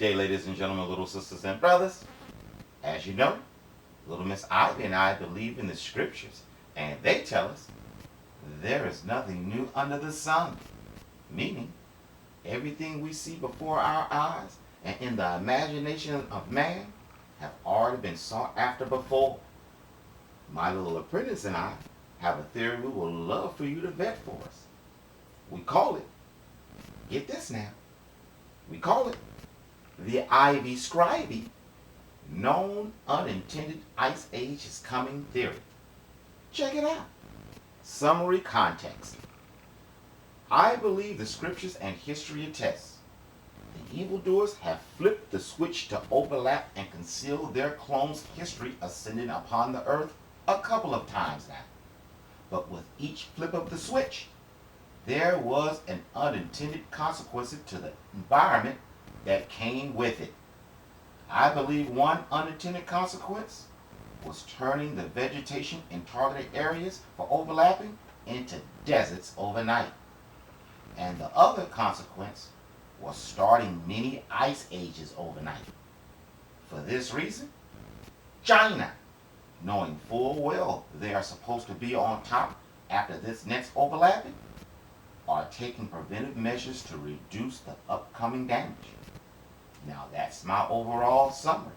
day, ladies and gentlemen, little sisters and brothers. As you know, little Miss Ivy and I believe in the scriptures, and they tell us there is nothing new under the sun, meaning everything we see before our eyes and in the imagination of man have already been sought after before. My little apprentice and I have a theory we would love for you to vet for us. We call it, get this now, we call it the Ivy Scribey known unintended ice age is coming theory. Check it out. Summary context. I believe the scriptures and history attest. The evildoers have flipped the switch to overlap and conceal their clone's history ascending upon the earth a couple of times now. But with each flip of the switch, there was an unintended consequence to the environment that came with it. I believe one unintended consequence was turning the vegetation in targeted areas for overlapping into deserts overnight. And the other consequence was starting many ice ages overnight. For this reason, China, knowing full well they are supposed to be on top after this next overlapping, are taking preventive measures to reduce the upcoming damage. Now that's my overall summary.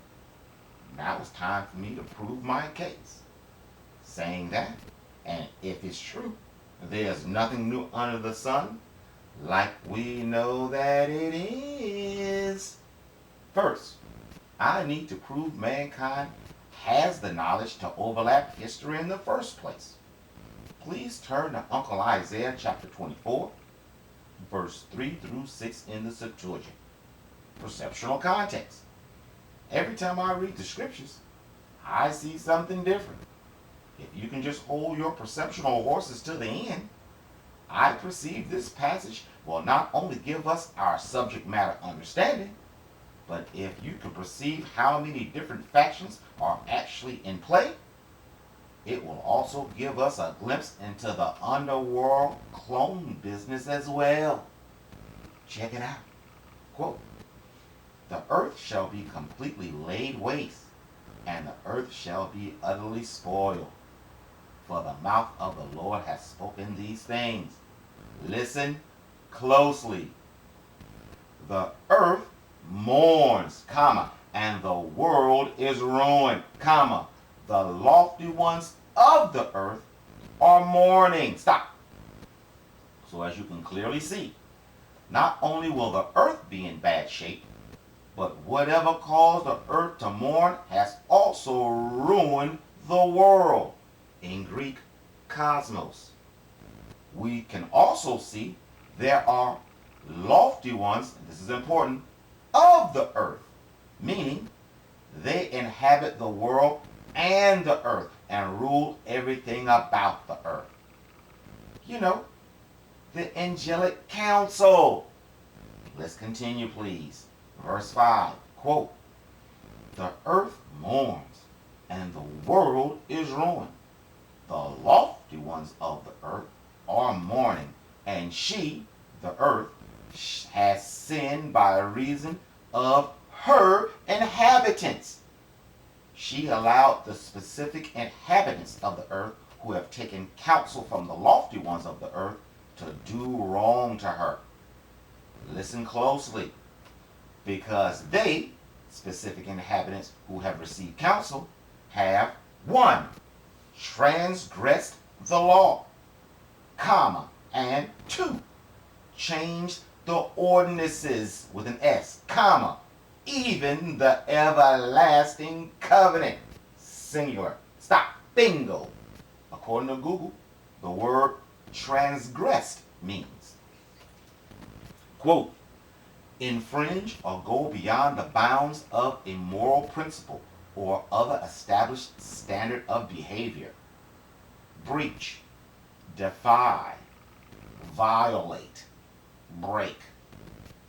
Now it's time for me to prove my case. Saying that, and if it's true, there's nothing new under the sun, like we know that it is. First, I need to prove mankind has the knowledge to overlap history in the first place. Please turn to Uncle Isaiah chapter 24, verse 3 through 6 in the Septuagint. Perceptual context. Every time I read the scriptures, I see something different. If you can just hold your perceptual horses to the end, I perceive this passage will not only give us our subject matter understanding, but if you can perceive how many different factions are actually in play, it will also give us a glimpse into the underworld clone business as well. Check it out. Quote, "The earth shall be completely laid waste, and the earth shall be utterly spoiled. For the mouth of the Lord has spoken these things." Listen closely. "The earth mourns, comma, and the world is ruined, comma. The lofty ones of the earth are mourning." Stop. So as you can clearly see, not only will the earth be in bad shape, but whatever caused the earth to mourn has also ruined the world. In Greek, cosmos. We can also see there are lofty ones, and this is important, of the earth, meaning they inhabit the world and the earth and rule everything about the earth. You know, the angelic council. Let's continue, please. Verse 5, quote, "The earth mourns, and the world is ruined. The lofty ones of the earth are mourning, and she, the earth, has sinned by reason of her inhabitants." She allowed the specific inhabitants of the earth who have taken counsel from the lofty ones of the earth to do wrong to her. Listen closely. Because they, specific inhabitants who have received counsel, have 1. Transgressed the law, comma, and 2. Changed the ordinances with an S, comma, even the everlasting covenant, singular. Stop. Bingo. According to Google, the word transgressed means, quote, "infringe or go beyond the bounds of a moral principle or other established standard of behavior. Breach, defy, violate, break."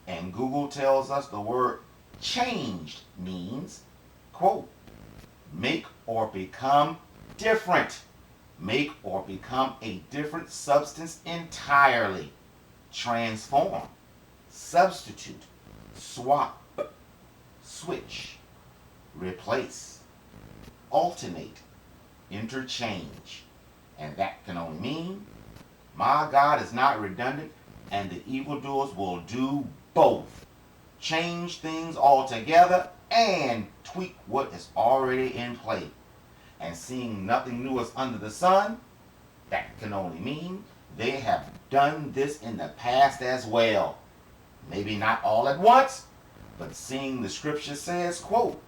And Google tells us the word changed means, quote, "make or become different. Make or become a different substance entirely. Transform, substitute, swap, switch, replace, alternate, interchange. And that can only mean my God is not redundant, and the evildoers will do both. Change things altogether and tweak what is already in play. And seeing nothing new is under the sun, that can only mean they have done this in the past as well. Maybe not all at once, but seeing the scripture says, quote,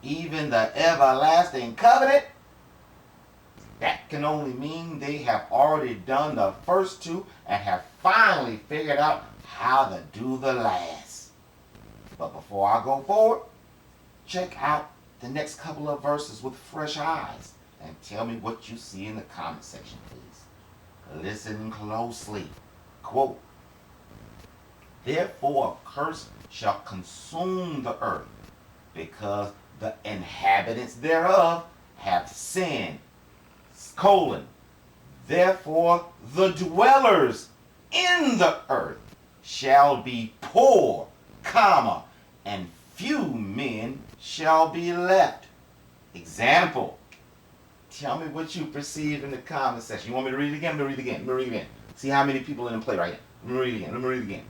even the everlasting covenant, that can only mean they have already done the first two and have finally figured out how to do the last. But before I go forward, check out the next couple of verses with fresh eyes and tell me what you see in the comment section, please. Listen closely. Quote, therefore a curse shall consume the earth, because the inhabitants thereof have sinned. Colon, therefore the dwellers in the earth shall be poor, comma, and few men shall be left. Example. Tell me what you perceive in the comment section. You want me to read it again? Let me read it again. See how many people are in play right here. Let me read it again.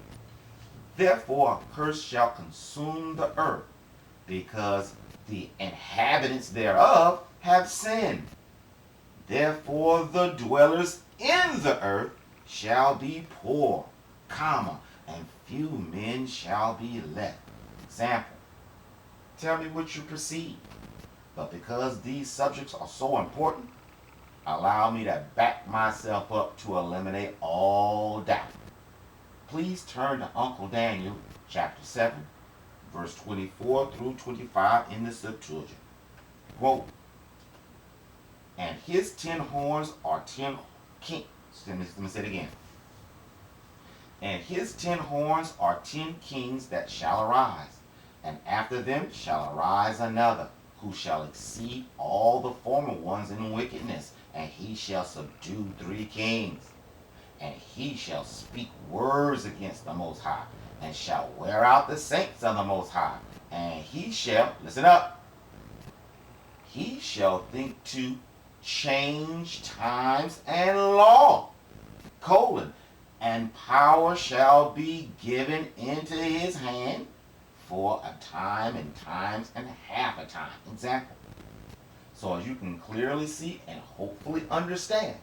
Therefore a curse shall consume the earth, because the inhabitants thereof have sinned. Therefore the dwellers in the earth shall be poor, comma, and few men shall be left. Example. Tell me what you perceive. But because these subjects are so important, allow me to back myself up to eliminate all doubt. Please turn to Uncle Daniel, chapter 7, verse 24 through 25 in the Septuagint. Quote, and his 10 horns are 10 kings. Let me say it again. And his 10 horns are 10 kings that shall arise, and after them shall arise another, who shall exceed all the former ones in wickedness, and he shall subdue 3 kings. And he shall speak words against the Most High, and shall wear out the saints of the Most High. And he shall, listen up, he shall think to change times and law, colon, and power shall be given into his hand for a time and times and half a time. Example. So as you can clearly see and hopefully understand,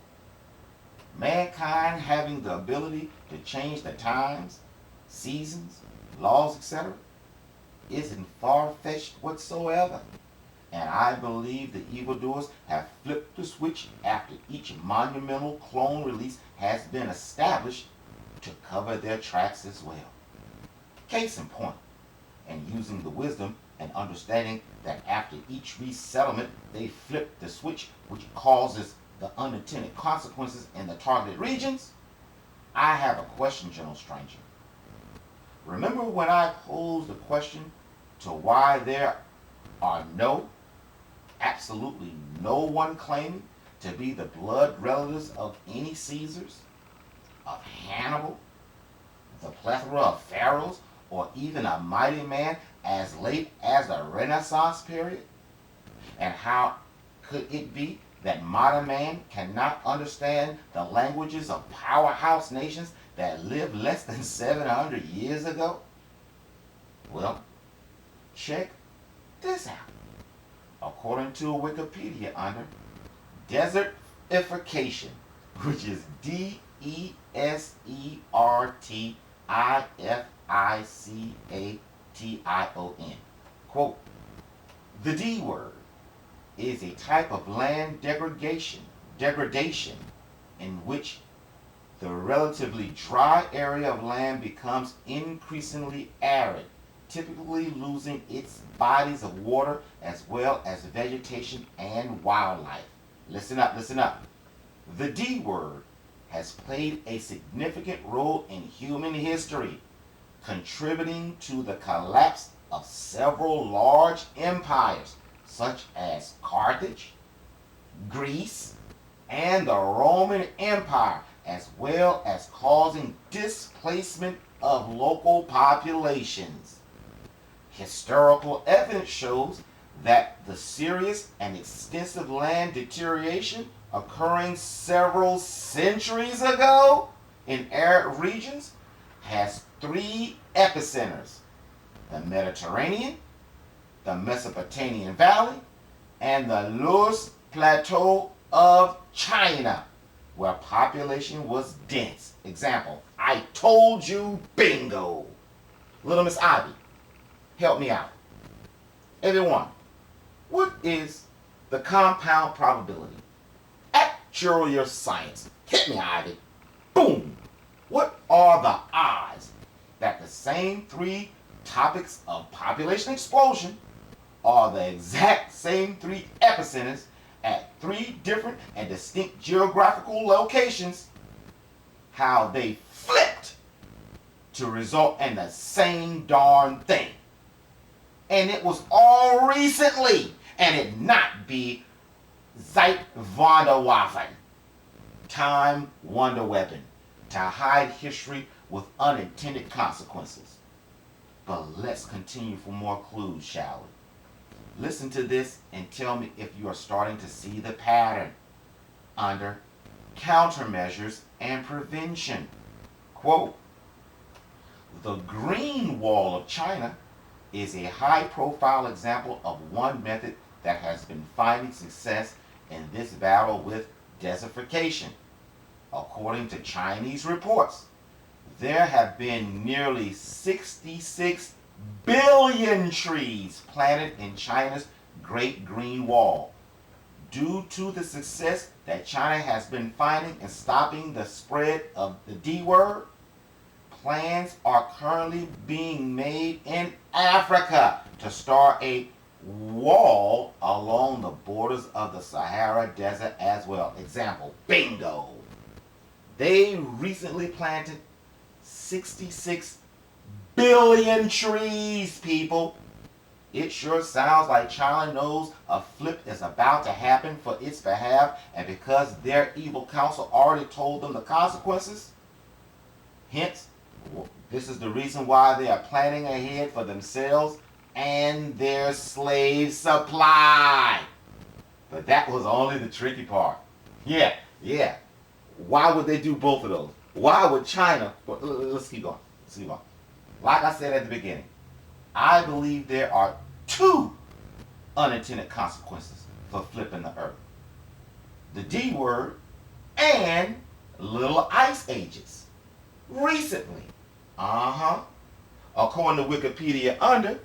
mankind having the ability to change the times, seasons, laws, etc., isn't far-fetched whatsoever. And I believe the evildoers have flipped the switch after each monumental clone release has been established to cover their tracks as well. Case in point, and using the wisdom and understanding that after each resettlement they flip the switch, which causes the unintended consequences in the targeted regions, I have a question, General Stranger. Remember when I posed the question to why there are absolutely no one claiming to be the blood relatives of any Caesars, of Hannibal, the plethora of pharaohs, or even a mighty man as late as the Renaissance period? And how could it be that modern man cannot understand the languages of powerhouse nations that lived less than 700 years ago? Well, check this out. According to Wikipedia, under desertification, which is desertification, quote, the D word is a type of land degradation in which the relatively dry area of land becomes increasingly arid, typically losing its bodies of water as well as vegetation and wildlife. Listen up, listen up. The D word has played a significant role in human history, contributing to the collapse of several large empires such as Carthage, Greece, and the Roman Empire, as well as causing displacement of local populations. Historical evidence shows that the serious and extensive land deterioration occurring several centuries ago in arid regions has three epicenters: the Mediterranean, the Mesopotamian Valley, and the Loess Plateau of China, where population was dense. Example, I told you, bingo. Little Miss Ivy, help me out. Everyone, what is the compound probability? Actual your science. Hit me, Ivy. Boom. What are the odds that the same three topics of population explosion are the exact same three epicenters at three different and distinct geographical locations? How they flipped to result in the same darn thing. And it was all recently, and it not be Zeitwunderwaffen, time wonder weapon, to hide history with unintended consequences. But let's continue for more clues, shall we? Listen to this and tell me if you are starting to see the pattern under countermeasures and prevention. Quote, the Green Wall of China is a high-profile example of one method that has been finding success in this battle with desertification. According to Chinese reports, there have been nearly 66 billion trees planted in China's Great Green Wall. Due to the success that China has been finding in stopping the spread of the D word, plans are currently being made in Africa to start a wall along the borders of the Sahara Desert as well. Example, bingo. They recently planted 66 billion trees, people. It sure sounds like China knows a flip is about to happen for its behalf, and because their evil council already told them the consequences, hence, this is the reason why they are planning ahead for themselves and their slave supply. But that was only the tricky part. Yeah. Why would they do both of those? Why would China? Let's keep going. Like I said at the beginning, I believe there are two unintended consequences for flipping the earth: the D word and little ice ages. Recently, according to Wikipedia under